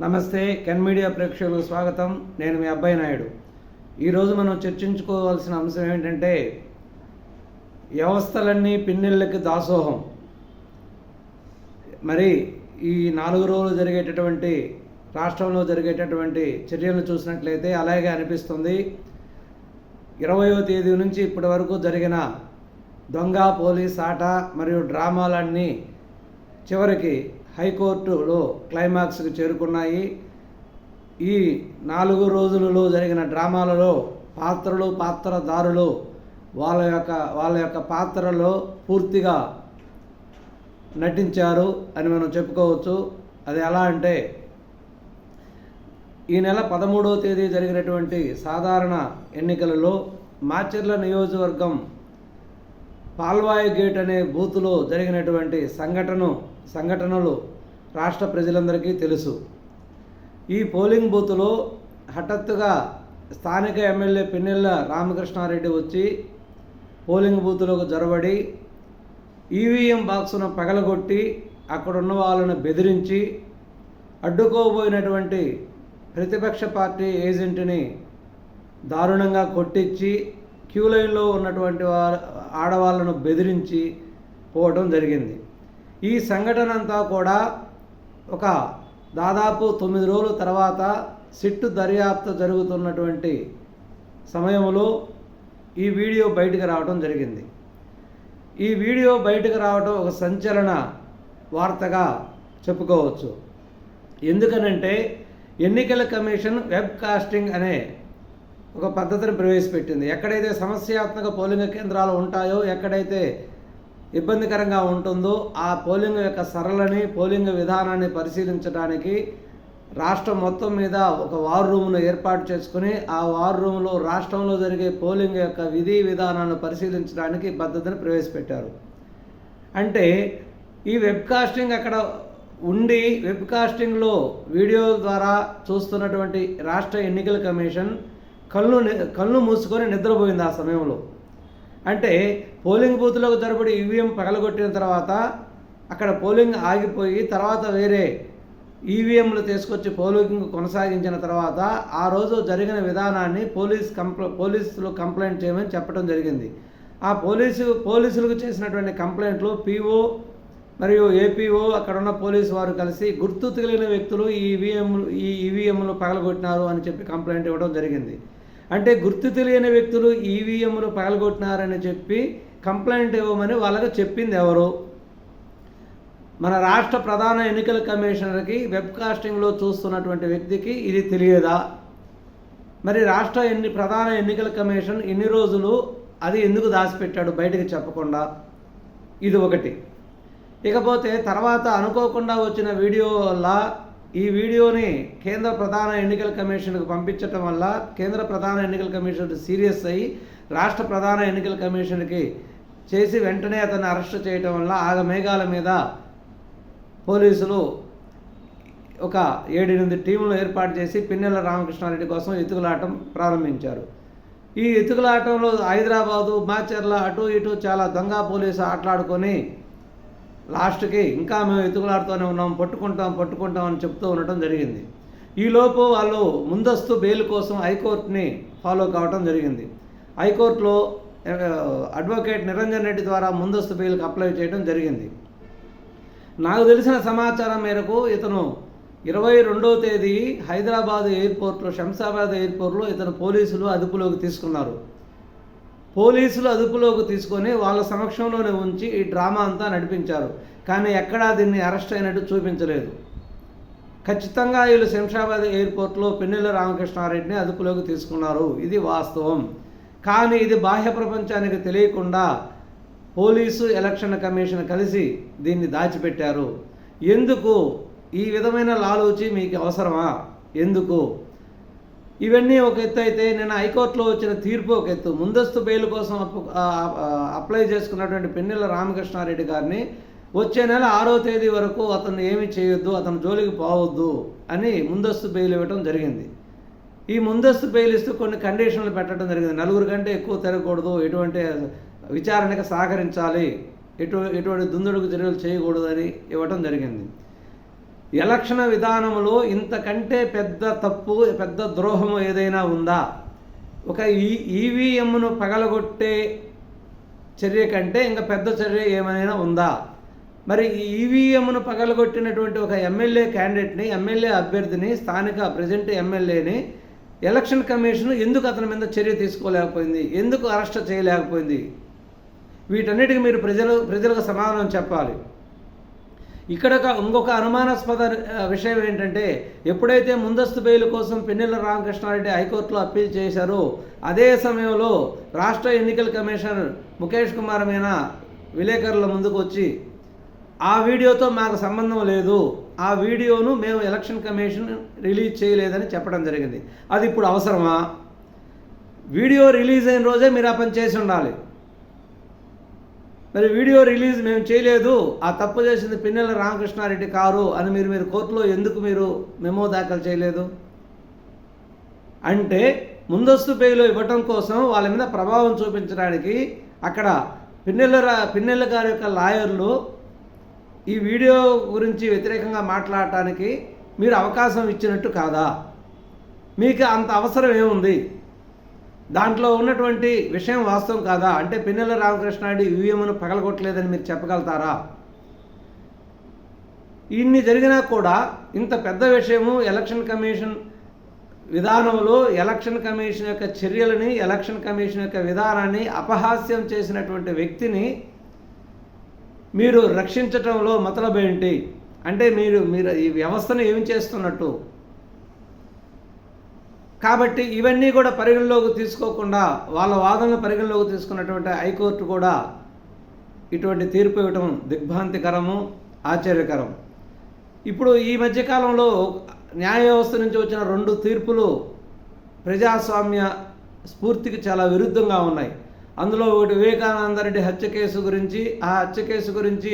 నమస్తే can media ప్రేక్షకులకు స్వాగతం. నేను మీ అబ్బాయి నాయుడు. ఈరోజు మనం చర్చించుకోవాల్సిన అంశం ఏంటంటే వ్యవస్థలన్నీ పిన్నెళ్ళకి దాసోహం. మరి ఈ 4 రోజులు జరిగేటటువంటి రాష్ట్రంలో జరిగేటటువంటి చర్యలను చూసినట్లయితే అలాగే అనిపిస్తుంది. 20వ తేదీ నుంచి ఇప్పటి వరకు జరిగిన దొంగ పోలీస్ ఆట మరియు డ్రామాలన్నీ చివరికి హైకోర్టులో క్లైమాక్స్కి చేరుకున్నాయి. ఈ 4 రోజులలో జరిగిన డ్రామాలలో పాత్రదారులు వాళ్ళ యొక్క పాత్రలో పూర్తిగా నటించారు అని మనం చెప్పుకోవచ్చు. అది ఎలా అంటే ఈ నెల 13వ తేదీ జరిగినటువంటి సాధారణ ఎన్నికలలో మాచర్ల నియోజకవర్గం పాల్వాయి గేట్ అనే బూతులో జరిగినటువంటి సంఘటనలు రాష్ట్ర ప్రజలందరికీ తెలుసు. ఈ పోలింగ్ బూతులో హఠాత్తుగా స్థానిక ఎమ్మెల్యే పిన్నెల్ల రామకృష్ణారెడ్డి వచ్చి పోలింగ్ బూతులోకి జొరబడి ఈవీఎం బాక్సును పగలగొట్టి అక్కడున్న వాళ్ళను బెదిరించి అడ్డుకోబోయినటువంటి ప్రతిపక్ష పార్టీ ఏజెంట్ని దారుణంగా కొట్టించి క్యూ లైన్లో ఉన్నటువంటి ఆడవాళ్ళను బెదిరించి పోవడం జరిగింది. ఈ సంఘటన అంతా కూడా ఒక దాదాపు 9 రోజుల తర్వాత సిట్టు దర్యాప్తు జరుగుతున్నటువంటి సమయంలో ఈ వీడియో బయటకు రావడం జరిగింది. ఈ వీడియో బయటకు రావడం ఒక సంచలన వార్తగా చెప్పుకోవచ్చు. ఎందుకనంటే ఎన్నికల కమిషన్ వెబ్ కాస్టింగ్ అనే ఒక పద్ధతిని ప్రవేశపెట్టింది. ఎక్కడైతే సమస్యాత్మక పోలింగ్ కేంద్రాలు ఉంటాయో, ఎక్కడైతే ఇబ్బందికరంగా ఉంటుందో ఆ పోలింగ్ యొక్క సరళని పోలింగ్ విధానాన్ని పరిశీలించడానికి రాష్ట్రం మొత్తం మీద ఒక వార్ రూమ్ను ఏర్పాటు చేసుకుని ఆ వార్ రూమ్లో రాష్ట్రంలో జరిగే పోలింగ్ యొక్క విధి విధానాలను పరిశీలించడానికి పద్ధతిని ప్రవేశపెట్టారు. అంటే ఈ వెబ్ కాస్టింగ్ అక్కడ ఉండి వెబ్ కాస్టింగ్లో వీడియోల ద్వారా చూస్తున్నటువంటి రాష్ట్ర ఎన్నికల కమిషన్ కళ్ళు మూసుకొని నిద్రపోయింది ఆ సమయంలో. అంటే పోలింగ్ బూత్లోకి జరబడి ఈవీఎం పగలగొట్టిన తర్వాత అక్కడ పోలింగ్ ఆగిపోయి తర్వాత వేరే ఈవీఎంలు తీసుకొచ్చి పోలింగ్ కొనసాగించిన తర్వాత ఆ రోజు జరిగిన విధానాన్ని పోలీసులు కంప్లైంట్ చేయమని చెప్పడం జరిగింది. ఆ పోలీసులకు చేసినటువంటి కంప్లైంట్లు పీఓ మరియు ఏపీఓ అక్కడున్న పోలీసు వారు కలిసి గుర్తు తెలియని వ్యక్తులు ఈ ఈవీఎంలు పగలగొట్టినారు అని చెప్పి కంప్లైంట్ ఇవ్వడం జరిగింది. అంటే గుర్తు తెలియని వ్యక్తులు ఈవీఎంలు పగలగొట్టినారని చెప్పి కంప్లైంట్ ఇవ్వమని వాళ్ళకు చెప్పింది ఎవరు? మన రాష్ట్ర ప్రధాన ఎన్నికల కమిషనర్కి వెబ్ కాస్టింగ్లో చూస్తున్నటువంటి వ్యక్తికి ఇది తెలియదా? మరి రాష్ట్ర ప్రధాన ఎన్నికల కమిషన్ ఇన్ని రోజులు అది ఎందుకు దాచిపెట్టాడు బయటకు చెప్పకుండా? ఇది ఒకటి. ఇకపోతే తర్వాత అనుకోకుండా వచ్చిన వీడియో వల్ల ఈ వీడియోని కేంద్ర ప్రధాన ఎన్నికల కమిషన్కు పంపించడం వల్ల కేంద్ర ప్రధాన ఎన్నికల కమిషన్ సీరియస్ అయ్యి రాష్ట్ర ప్రధాన ఎన్నికల కమిషన్కి చేసి వెంటనే అతన్ని అరెస్ట్ చేయడం వల్ల ఆగమేఘాల మీద పోలీసులు ఒక 7-8 టీములు ఏర్పాటు చేసి పిన్నెల రామకృష్ణారెడ్డి కోసం ఎత్తుకులాటం ప్రారంభించారు. ఈ ఎత్తుకులాటంలో హైదరాబాదు, మాచర్ల అటు ఇటు చాలా దొంగ పోలీసు ఆటలాడుకొని లాస్ట్కి ఇంకా మేము ఎత్తుకులాడుతూనే ఉన్నాం, పట్టుకుంటాం అని చెప్తూ ఉండటం జరిగింది. ఈలోపు వాళ్ళు ముందస్తు బెయిల్ కోసం హైకోర్టుని ఫాలో కావటం జరిగింది. హైకోర్టులో అడ్వకేట్ నిరంజన్ రెడ్డి ద్వారా ముందస్తు బెయిల్కి అప్లై చేయడం జరిగింది. నాకు తెలిసిన సమాచారం మేరకు ఇతను 22వ తేదీ హైదరాబాద్ ఎయిర్పోర్ట్లో శంషాబాద్ ఎయిర్పోర్ట్లో ఇతను పోలీసులు అదుపులోకి తీసుకున్నారు. పోలీసులు అదుపులోకి తీసుకొని వాళ్ళ సమక్షంలోనే ఉంచి ఈ డ్రామా అంతా నడిపించారు. కానీ ఎక్కడా దీన్ని అరెస్ట్ అయినట్టు చూపించలేదు. ఖచ్చితంగా వీళ్ళు శంషాబాద్ ఎయిర్పోర్ట్లో పిన్నెల రామకృష్ణారెడ్డిని అదుపులోకి తీసుకున్నారు, ఇది వాస్తవం. కానీ ఇది బాహ్య ప్రపంచానికి తెలియకుండా పోలీసు ఎలక్షన్ కమిషన్ కలిసి దీన్ని దాచిపెట్టారు. ఎందుకు? ఈ విధమైన లాలూచి మీకు అవసరమా? ఎందుకు? ఇవన్నీ ఒక ఎత్తు అయితే నిన్న హైకోర్టులో వచ్చిన తీర్పు ఒక ఎత్తు. ముందస్తు బెయిల్ కోసం అప్లై చేసుకున్నటువంటి పిన్నెల రామకృష్ణారెడ్డి గారిని వచ్చే నెల 6వ తేదీ వరకు అతను ఏమీ చేయొద్దు, అతను జోలికి పోవద్దు అని ముందస్తు బెయిల్ ఇవ్వడం జరిగింది. ఈ ముందస్తు బెయిల్ ఇస్తూ కొన్ని కండిషన్లు పెట్టడం జరిగింది. 4 కంటే ఎక్కువ తిరగకూడదు, ఎటువంటి విచారణకు సహకరించాలి, ఎటువంటి దుందుడుకు చర్యలు చేయకూడదని ఇవ్వటం జరిగింది. ఎలక్షన్ విధానంలో ఇంతకంటే పెద్ద తప్పు, పెద్ద ద్రోహము ఏదైనా ఉందా? ఒక ఈవీఎంను పగలగొట్టే చర్య కంటే ఇంకా పెద్ద చర్య ఏమైనా ఉందా? మరి ఈ ఈవీఎంను పగలగొట్టినటువంటి ఒక ఎమ్మెల్యే క్యాండిడేట్ని, ఎమ్మెల్యే అభ్యర్థిని, స్థానిక ప్రెజెంట్ ఎమ్మెల్యేని ఎలక్షన్ కమిషన్ ఎందుకు అతని మీద చర్య తీసుకోలేకపోయింది? ఎందుకు అరెస్ట్ చేయలేకపోయింది? వీటన్నిటికీ మీరు ప్రజలకు సమాధానం చెప్పాలి. ఇక్కడ ఇంకొక అనుమానాస్పద విషయం ఏంటంటే, ఎప్పుడైతే ముందస్తు బెయిల్ కోసం పిన్నెల రామకృష్ణారెడ్డి హైకోర్టులో అప్పీల్ చేశారో అదే సమయంలో రాష్ట్ర ఎన్నికల కమిషనర్ ముఖేష్ కుమార్ మీనా విలేకరుల ముందుకు వచ్చి ఆ వీడియోతో మాకు సంబంధం లేదు, ఆ వీడియోను మేము ఎలక్షన్ కమిషన్ రిలీజ్ చేయలేదని చెప్పడం జరిగింది. అది ఇప్పుడు అవసరమా? వీడియో రిలీజ్ అయిన రోజే మీరు ఆ పని చేసి ఉండాలి. మరి వీడియో రిలీజ్ మేము చేయలేదు, ఆ తప్పు చేసింది పిన్నెల రామకృష్ణారెడ్డి కారు అని మీరు కోర్టులో ఎందుకు మీరు మెమో దాఖలు చేయలేదు? అంటే ముందస్తు బెయిల్ ఇవ్వటం కోసం వాళ్ళ మీద ప్రభావం చూపించడానికి అక్కడ పిన్నెల గారి యొక్క లాయర్లు ఈ వీడియో గురించి వ్యతిరేకంగా మాట్లాడటానికి మీరు అవకాశం ఇచ్చినట్టు కాదా? మీకు అంత అవసరం ఏముంది? దాంట్లో ఉన్నటువంటి విషయం వాస్తవం కాదా? అంటే పిన్నెల రామకృష్ణారెడ్డి ఈవీఎంను పగలగొట్టలేదని మీరు చెప్పగలుగుతారా? ఇన్ని జరిగినా కూడా ఇంత పెద్ద విషయము ఎలక్షన్ కమిషన్ విధానంలో ఎలక్షన్ కమిషన్ యొక్క చర్యలని, ఎలక్షన్ కమిషన్ యొక్క విధానాన్ని అపహాస్యం చేసినటువంటి వ్యక్తిని మీరు రక్షించటంలో మతలబు ఏంటి? అంటే మీరు ఈ వ్యవస్థను ఏమి చేస్తున్నట్టు? కాబట్టి ఇవన్నీ కూడా పరిగణలోకి తీసుకోకుండా వాళ్ళ వాదనలు పరిగణలోకి తీసుకున్నటువంటి హైకోర్టు కూడా ఇటువంటి తీర్పు ఇవ్వటం దిగ్భ్రాంతికరము, ఆశ్చర్యకరం. ఇప్పుడు ఈ మధ్యకాలంలో న్యాయ వ్యవస్థ నుంచి వచ్చిన 2 తీర్పులు ప్రజాస్వామ్య స్ఫూర్తికి చాలా విరుద్ధంగా ఉన్నాయి. అందులో ఒకటి వివేకానందరెడ్డి హత్య కేసు గురించి. ఆ హత్య కేసు గురించి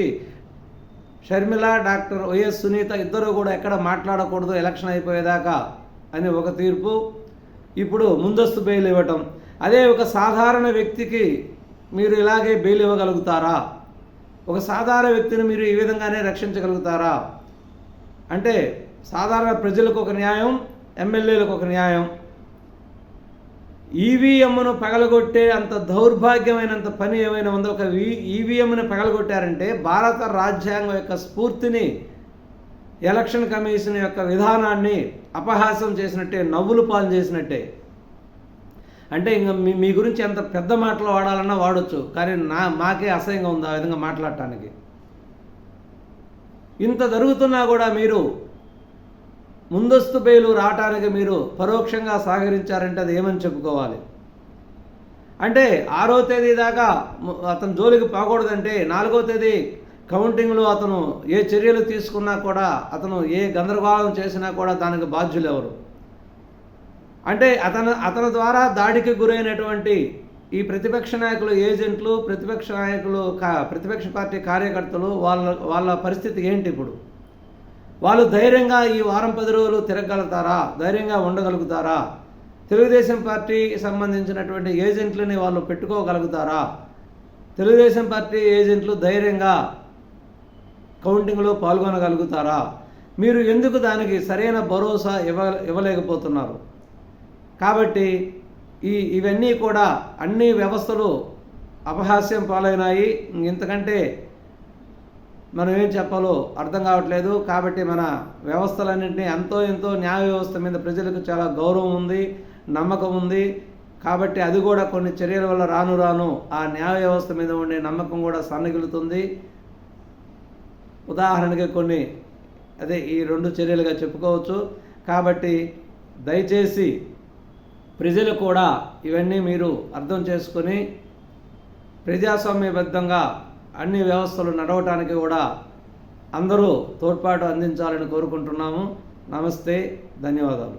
షర్మిల, డాక్టర్ వైఎస్ సునీత ఇద్దరు కూడా ఎక్కడ మాట్లాడకూడదు ఎలక్షన్ అయిపోయేదాకా అని ఒక తీర్పు. ఇప్పుడు ముందస్తు బెయిల్ ఇవ్వటం. అదే ఒక సాధారణ వ్యక్తికి మీరు ఇలాగే బెయిల్ ఇవ్వగలుగుతారా? ఒక సాధారణ వ్యక్తిని మీరు ఈ విధంగానే రక్షించగలుగుతారా? అంటే సాధారణ ప్రజలకు ఒక న్యాయం, ఎమ్మెల్యేలకు ఒక న్యాయం. ఈవీఎంను పగలగొట్టే అంత దౌర్భాగ్యమైనంత పని ఏమైనా ఉందో? ఒక ఈవీఎంను పగలగొట్టారంటే భారత రాజ్యాంగం యొక్క స్ఫూర్తిని, ఎలక్షన్ కమిషన్ యొక్క విధానాన్ని అపహాస్యం చేసినట్టే, నవ్వులు పాలు చేసినట్టే. అంటే ఇంకా మీ గురించి ఎంత పెద్ద మాటలు వాడాలన్నా వాడచ్చు, కానీ మాకే అసహ్యంగా ఉంది ఆ విధంగా మాట్లాడటానికి. ఇంత జరుగుతున్నా కూడా మీరు ముందస్తు బెయిల్ రావటానికి మీరు పరోక్షంగా సహకరించారంటే అది ఏమని చెప్పుకోవాలి? అంటే 6వ తేదీ దాకా అతను జోలికి పోకూడదంటే 4వ తేదీ కౌంటింగ్లో అతను ఏ చర్యలు తీసుకున్నా కూడా, అతను ఏ గందరగోళం చేసినా కూడా దానికి బాధ్యులు ఎవరు? అంటే అతని ద్వారా దాడికి గురైనటువంటి ఈ ప్రతిపక్ష నాయకులు ఏజెంట్లు, ప్రతిపక్ష పార్టీ కార్యకర్తలు వాళ్ళ పరిస్థితి ఏంటి ఇప్పుడు? వాళ్ళు ధైర్యంగా ఈ వారం 10 రోజులు తిరగలుగుతారా? ధైర్యంగా ఉండగలుగుతారా? తెలుగుదేశం పార్టీకి సంబంధించినటువంటి ఏజెంట్లని వాళ్ళు పెట్టుకోగలుగుతారా? తెలుగుదేశం పార్టీ ఏజెంట్లు ధైర్యంగా కౌంటింగ్లో పాల్గొనగలుగుతారా? మీరు ఎందుకు దానికి సరైన భరోసా ఇవ్వలేకపోతున్నారు? కాబట్టి ఇవన్నీ కూడా అన్ని వ్యవస్థలు అపహాస్యం పాలైనాయి. ఇంతకంటే మనం ఏం చెప్పాలో అర్థం కావట్లేదు. కాబట్టి మన వ్యవస్థలన్నింటినీ ఎంతో న్యాయ వ్యవస్థ మీద ప్రజలకు చాలా గౌరవం ఉంది, నమ్మకం ఉంది. కాబట్టి అది కూడా కొన్ని చర్యల వల్ల రాను ఆ న్యాయ వ్యవస్థ మీద ఉండే నమ్మకం కూడా సన్నగిలుతుంది. ఉదాహరణకి ఈ 2 చర్యలుగా చెప్పుకోవచ్చు. కాబట్టి దయచేసి ప్రజలు కూడా ఇవన్నీ మీరు అర్థం చేసుకొని ప్రజాస్వామ్యబద్ధంగా అన్ని వ్యవస్థలు నడవటానికి కూడా అందరూ తోడ్పాటు అందించాలని కోరుకుంటున్నాము. నమస్తే, ధన్యవాదాలు.